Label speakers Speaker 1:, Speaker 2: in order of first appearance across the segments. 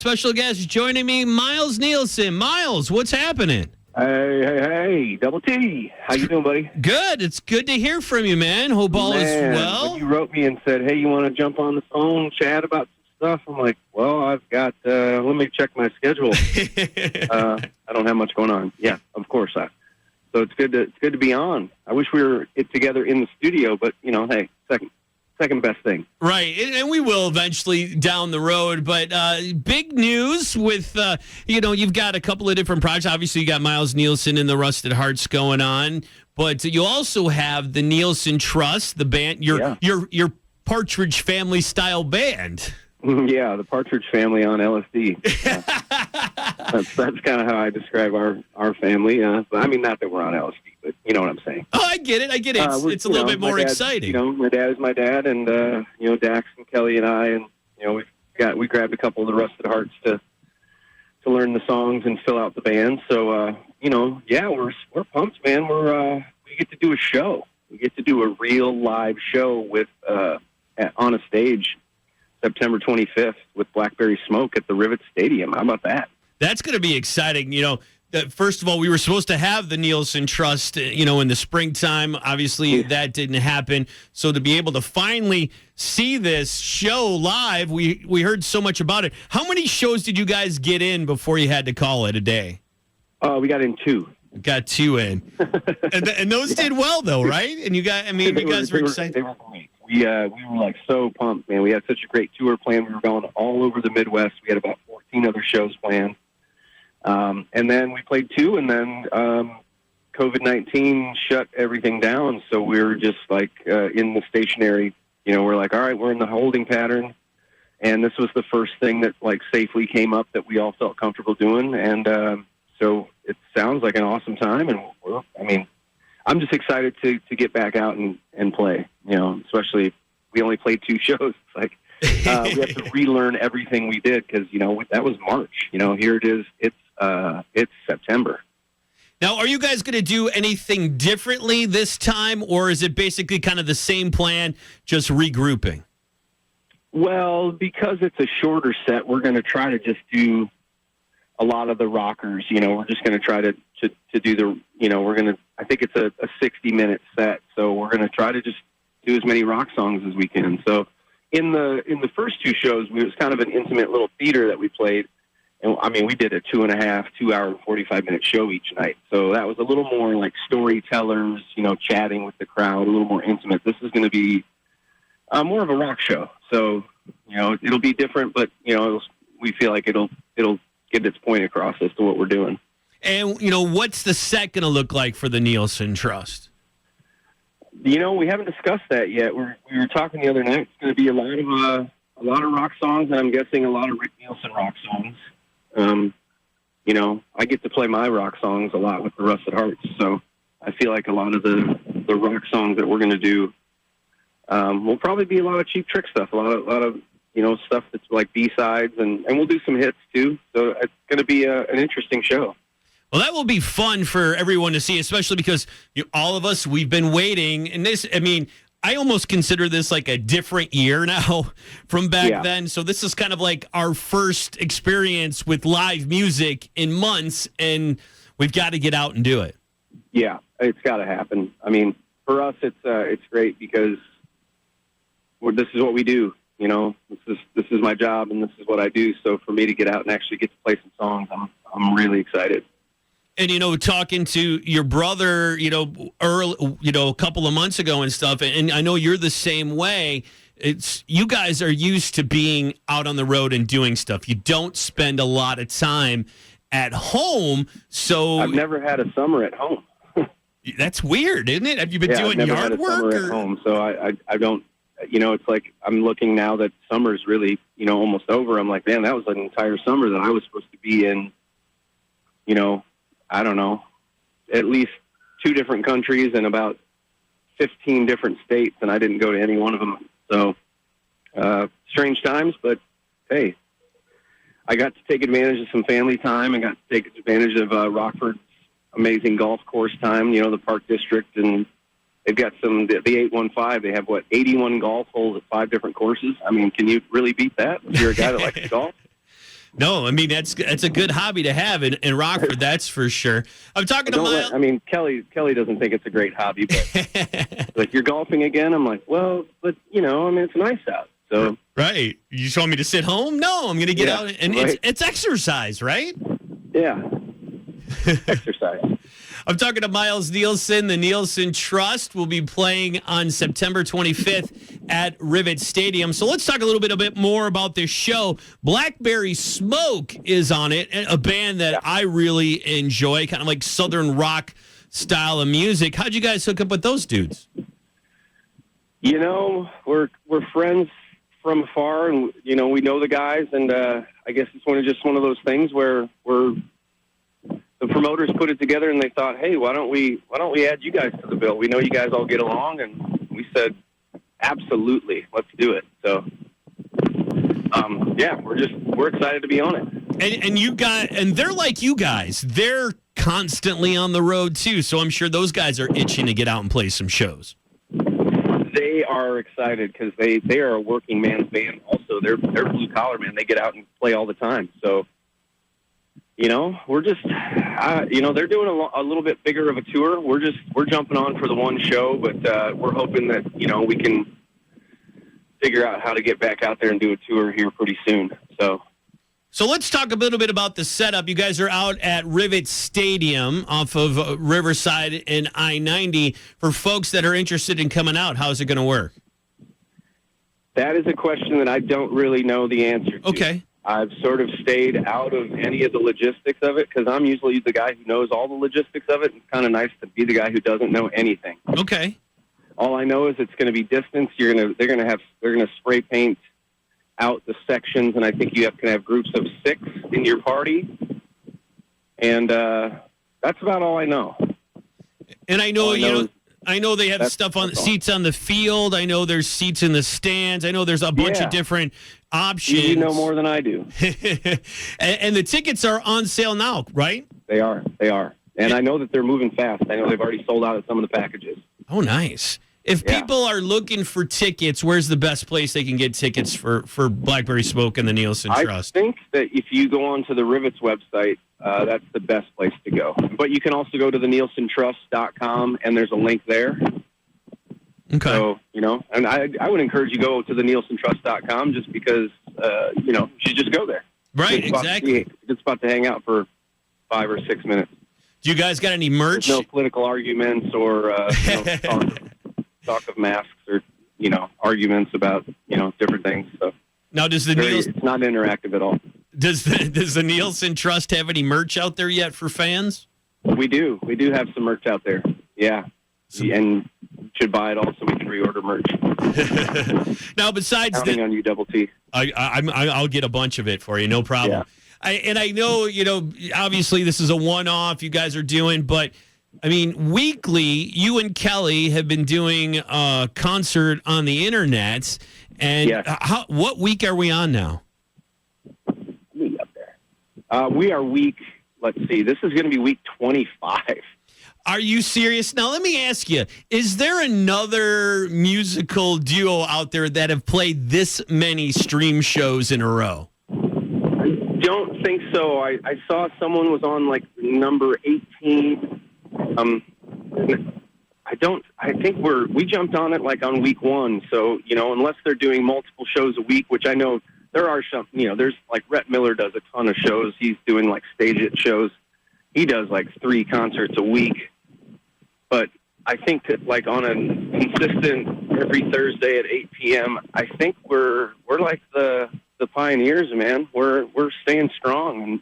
Speaker 1: Special guest joining me, Miles Nielsen. Miles, what's happening?
Speaker 2: Hey, Double T. How you doing, buddy?
Speaker 1: Good. It's good to hear from you, man. Hope all is well.
Speaker 2: When you wrote me and said, hey, you want to jump on the phone, chat about some stuff? I'm like, well, I've got, let me check my schedule. I don't have much going on. Yeah, of course. So it's good to be on. I wish we were together in the studio, but, hey, second best thing.
Speaker 1: Right, and we will eventually down the road. But big news with, you've got a couple of different projects. Obviously, you got Miles Nielsen and the Rusted Hearts going on. But you also have the Nielsen Trust, the band, your Partridge Family style band.
Speaker 2: Yeah, the Partridge Family on LSD. That's kind of how I describe our family. Not that we're on LSD, but you know what I'm saying.
Speaker 1: Oh, I get it. It's a little bit more exciting.
Speaker 2: My dad is my dad, and Dax and Kelly and I, and we grabbed a couple of the Rusted Hearts to learn the songs and fill out the band. So we're pumped, man. We get to do a show. We get to do a real live show with on a stage. September 25th with Blackberry Smoke at the Rivets Stadium. How about that?
Speaker 1: That's going to be exciting. First of all, we were supposed to have the Nielsen Trust, in the springtime. Obviously, that didn't happen. So to be able to finally see this show live, we heard so much about it. How many shows did you guys get in before you had to call it a day?
Speaker 2: We got in 2.
Speaker 1: Got 2 in. and those did well, though, right? And you guys were excited.
Speaker 2: They were great. We were so pumped, man. We had such a great tour planned. We were going all over the Midwest. We had about 14 other shows planned. And then we played 2, and then COVID-19 shut everything down. So we were just in the stationary, we're like, all right, we're in the holding pattern. And this was the first thing that safely came up that we all felt comfortable doing. And so it sounds like an awesome time. And I'm just excited to get back out and play, especially if we only played 2 shows. It's we have to relearn everything we did because, that was March. Here it is. It's September.
Speaker 1: Now, are you guys going to do anything differently this time, or is it basically kind of the same plan, just regrouping?
Speaker 2: Well, because it's a shorter set, we're going to try to just do a lot of the rockers. We're just going to try to do the, I think it's a 60-minute set, so we're going to try to just do as many rock songs as we can. So in the first 2 shows, it was kind of an intimate little theater that we played. And we did a 2.5, 2-hour and 45-minute show each night. So that was a little more like storytellers, chatting with the crowd, a little more intimate. This is going to be more of a rock show. So, it'll be different, but, we feel like it'll get its point across as to what we're doing.
Speaker 1: And, what's the set going to look like for the Nielsen Trust?
Speaker 2: We haven't discussed that yet. We were talking the other night. It's going to be a lot of rock songs, and I'm guessing a lot of Rick Nielsen rock songs. I get to play my rock songs a lot with the Rusted Hearts, so I feel like a lot of the rock songs that we're going to do will probably be a lot of Cheap Trick stuff, a lot of stuff that's like B-sides, and we'll do some hits too. So it's going to be an interesting show.
Speaker 1: Well, that will be fun for everyone to see, especially because all of us, we've been waiting. And this, I almost consider this like a different year now from back then. So this is kind of like our first experience with live music in months, and we've got to get out and do it.
Speaker 2: Yeah, it's got to happen. For us, it's great because this is what we do. This is my job, and this is what I do. So for me to get out and actually get to play some songs, I'm really excited.
Speaker 1: And, talking to your brother, a couple of months ago and stuff, and I know you're the same way. You guys are used to being out on the road and doing stuff. You don't spend a lot of time at home. So
Speaker 2: I've never had a summer at home.
Speaker 1: That's weird, isn't it? Have you been doing yard work?
Speaker 2: At home, so I don't. It's like I'm looking now that summer's really, almost over. I'm like, man, that was an entire summer that I was supposed to be in, I don't know, at least 2 different countries and about 15 different states, and I didn't go to any one of them. So, strange times, but hey, I got to take advantage of some family time. I got to take advantage of Rockford's amazing golf course time, the Park District, and they've got the 815. They have, 81 golf holes at 5 different courses? Can you really beat that if you're a guy that likes to golf?
Speaker 1: No, I mean, that's a good hobby to have in Rockford, that's for sure. I'm talking to Miles.
Speaker 2: Kelly doesn't think it's a great hobby, but like, you're golfing again? I'm like, well, but, it's nice out. So
Speaker 1: Right. You just want me to sit home? No, I'm going to get out. And
Speaker 2: right.
Speaker 1: it's exercise, right?
Speaker 2: Yeah. Exercise.
Speaker 1: I'm talking to Miles Nielsen. The Nielsen Trust will be playing on September 25th at Rivets Stadium. So let's talk a little bit more about this show. Blackberry Smoke is on it, a band that I really enjoy, kind of like Southern rock style of music. How'd you guys hook up with those dudes?
Speaker 2: We're friends from afar, and we know the guys, and I guess it's just one of those things where the promoters put it together, and they thought, hey, why don't we add you guys to the bill? We know you guys all get along, and we said, absolutely, let's do it. So, we're excited to be on it.
Speaker 1: And they're like you guys. They're constantly on the road too. So I'm sure those guys are itching to get out and play some shows.
Speaker 2: They are excited because they are a working man's band. Also, they're blue collar, man. They get out and play all the time. So, we're just, they're doing a little bit bigger of a tour. We're jumping on for the one show, but we're hoping that, we can figure out how to get back out there and do a tour here pretty soon.
Speaker 1: So let's talk a little bit about the setup. You guys are out at Rivets Stadium off of Riverside and I-90. For folks that are interested in coming out, how's it going to work?
Speaker 2: That is a question that I don't really know the answer to.
Speaker 1: Okay.
Speaker 2: I've sort of stayed out of any of the logistics of it because I'm usually the guy who knows all the logistics of it. It's kind of nice to be the guy who doesn't know anything.
Speaker 1: Okay.
Speaker 2: All I know is it's going to be distance. They're going to spray paint out the sections, and I think you can have groups of 6 in your party. And that's about all I know.
Speaker 1: And I know, I know they have stuff on seats on the field. I know there's seats in the stands. I know there's a bunch of different options.
Speaker 2: You know more than I do.
Speaker 1: and the tickets are on sale now, right?
Speaker 2: They are. And I know that they're moving fast. I know they've already sold out of some of the packages.
Speaker 1: Oh, nice. If people are looking for tickets, where's the best place they can get tickets for Blackberry Smoke and the Nielsen Trust?
Speaker 2: I think that if you go onto the Rivets website, that's the best place to go. But you can also go to the nielsentrust.com, and there's a link there.
Speaker 1: Okay.
Speaker 2: So, and I would encourage you to go to the nielsentrust.com just because, you should just go there.
Speaker 1: Right, exactly.
Speaker 2: It's a good spot to hang out for 5 or 6 minutes.
Speaker 1: Do you guys got any merch?
Speaker 2: There's no political arguments or talk of masks or, arguments about, different things. So
Speaker 1: now, it's
Speaker 2: not interactive at all.
Speaker 1: Does the Nielsen Trust have any merch out there yet for fans?
Speaker 2: We do. We do have some merch out there. Yeah. And should buy it all so we can reorder merch.
Speaker 1: Now, besides
Speaker 2: counting on you, Double T.
Speaker 1: I'll get a bunch of it for you. No problem. Yeah. I know, obviously this is a one-off you guys are doing, but I mean, weekly, you and Kelly have been doing a concert on the internet. And what week are we on now?
Speaker 2: Me up there. We are week, let's see, this is going to be week 25.
Speaker 1: Are you serious? Now, let me ask you, is there another musical duo out there that have played this many stream shows in a row?
Speaker 2: I don't think so. I saw someone was on, number 18. I think we jumped on it on week 1. So, unless they're doing multiple shows a week, which I know there are some, there's Rhett Miller does a ton of shows. He's doing stage it shows. He does 3 concerts a week. But I think that on a consistent every Thursday at 8 p.m., I think we're like the pioneers, man. We're staying strong. And,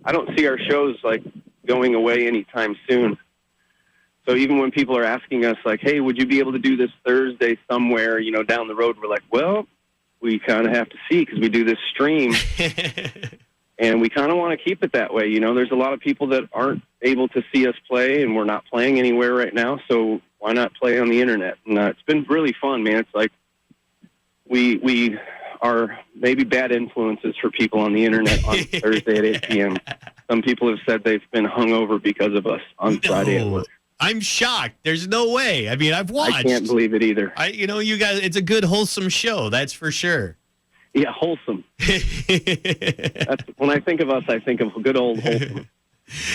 Speaker 2: I don't see our shows going away anytime soon. So even when people are asking us hey, would you be able to do this Thursday somewhere, down the road, we're well, we kind of have to see because we do this stream and we kind of want to keep it that way. There's a lot of people that aren't able to see us play and we're not playing anywhere right now. So why not play on the internet? And it's been really fun, man. It's we are maybe bad influences for people on the internet on Thursday at 8 p.m. Some people have said they've been hungover because of us on Friday at work.
Speaker 1: I'm shocked. There's no way. I mean, I've watched.
Speaker 2: I can't believe it either.
Speaker 1: You guys, it's a good, wholesome show. That's for sure.
Speaker 2: Yeah, wholesome. That's, when I think of us, I think of good old wholesome.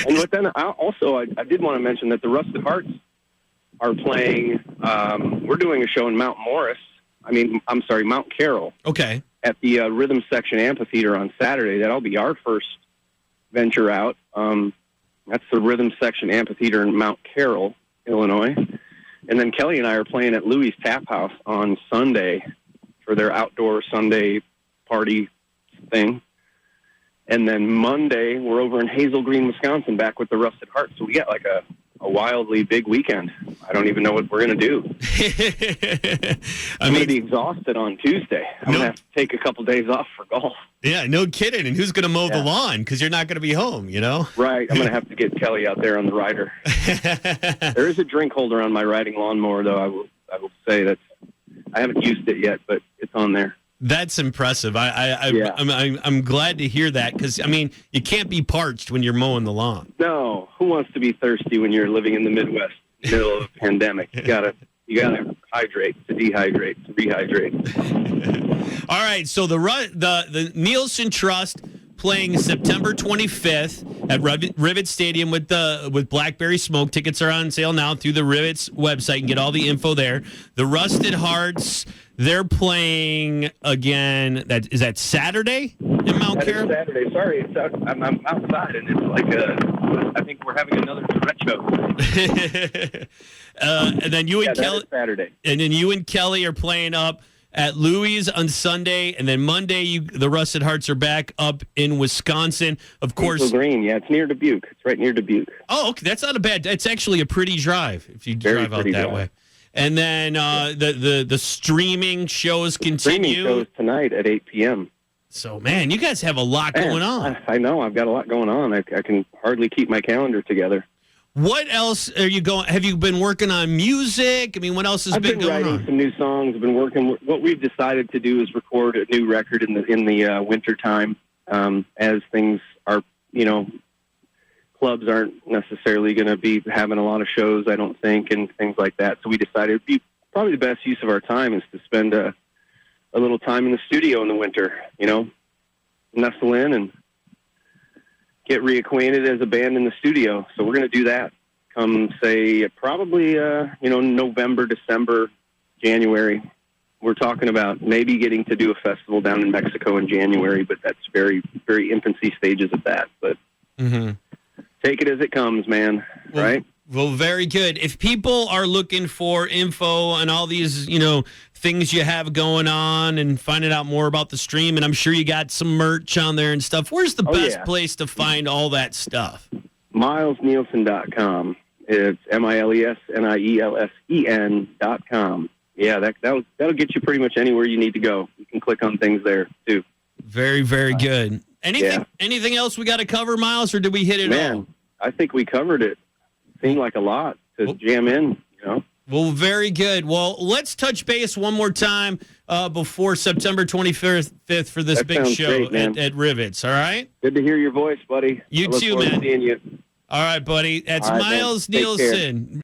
Speaker 2: And but then I did want to mention that the Rusted Hearts are playing. We're doing a show in Mount Carroll.
Speaker 1: Okay.
Speaker 2: At the Rhythm Section Amphitheater on Saturday. That'll be our first venture out. That's the Rhythm Section Amphitheater in Mount Carroll, Illinois. And then Kelly and I are playing at Louie's Tap House on Sunday for their outdoor Sunday party thing. And then Monday, we're over in Hazel Green, Wisconsin, back with the Rusted Hearts. So we got like a wildly big weekend. I don't even know what we're going to do. I'm going to be exhausted on Tuesday. I'm going to have to take a couple days off for golf.
Speaker 1: Yeah, no kidding. And who's going to mow the lawn? Because you're not going to be home, you know?
Speaker 2: Right. I'm going to have to get Kelly out there on the rider. There is a drink holder on my riding lawnmower, though. I will say that I haven't used it yet, but it's on there.
Speaker 1: That's impressive. I'm glad to hear that because, I mean, you can't be parched when you're mowing the lawn.
Speaker 2: No. Who wants to be thirsty when you're living in the Midwest, middle of a pandemic? You gotta hydrate, to dehydrate, to rehydrate.
Speaker 1: All right. So the Nielsen Trust playing September 25th at Rivets Stadium with Blackberry Smoke. Tickets are on sale now through the Rivets website. You can get all the info there. The Rusted Hearts, they're playing again. Is that Saturday in Mount Carroll?
Speaker 2: Saturday. Sorry, I'm outside, and it's like I think we're having another Tourette show.
Speaker 1: And then you and Kelly.
Speaker 2: Saturday.
Speaker 1: And then you and Kelly are playing up at Louie's on Sunday, and then Monday the Rusted Hearts are back up in Wisconsin. Of course,
Speaker 2: Hazel Green. Yeah, it's near Dubuque. It's right near Dubuque.
Speaker 1: Oh, okay, that's not a bad. It's actually a pretty drive if you drive out that way. And then the streaming shows continue.
Speaker 2: Streaming shows tonight at 8 p.m.
Speaker 1: So, man, you guys have a lot going on.
Speaker 2: I know. I've got a lot going on. I can hardly keep my calendar together.
Speaker 1: What else are you going? Have you been working on music? I mean, what else has been going on?
Speaker 2: I've been writing some new songs. I've been working. What we've decided to do is record a new record in the winter time, as things are. You know, clubs aren't necessarily going to be having a lot of shows, I don't think, and things like that. So we decided it'd be probably the best use of our time is to spend a little time in the studio in the winter. You know, nestle in and get reacquainted as a band in the studio. So we're going to do that come, say, probably, November, December, January. We're talking about maybe getting to do a festival down in Mexico in January, but that's very, very infancy stages of that. But take it as it comes, man, right?
Speaker 1: Well, very good. If people are looking for info on all these, things you have going on and finding out more about the stream, and I'm sure you got some merch on there and stuff, where's the best place to find all that stuff?
Speaker 2: MilesNielsen.com. It's MilesNielsen.com. Yeah, that'll get you pretty much anywhere you need to go. You can click on things there, too.
Speaker 1: Very, very good. Anything else we got to cover, Miles, or did we hit it all?
Speaker 2: Man, I think we covered it. Seemed like a lot to jam in,
Speaker 1: Well, very good. Well, let's touch base one more time before September 25th for this big show at Rivets, all right?
Speaker 2: Good to hear your voice, buddy.
Speaker 1: You too, man.
Speaker 2: Seeing you.
Speaker 1: All right, buddy. That's Miles Nielsen.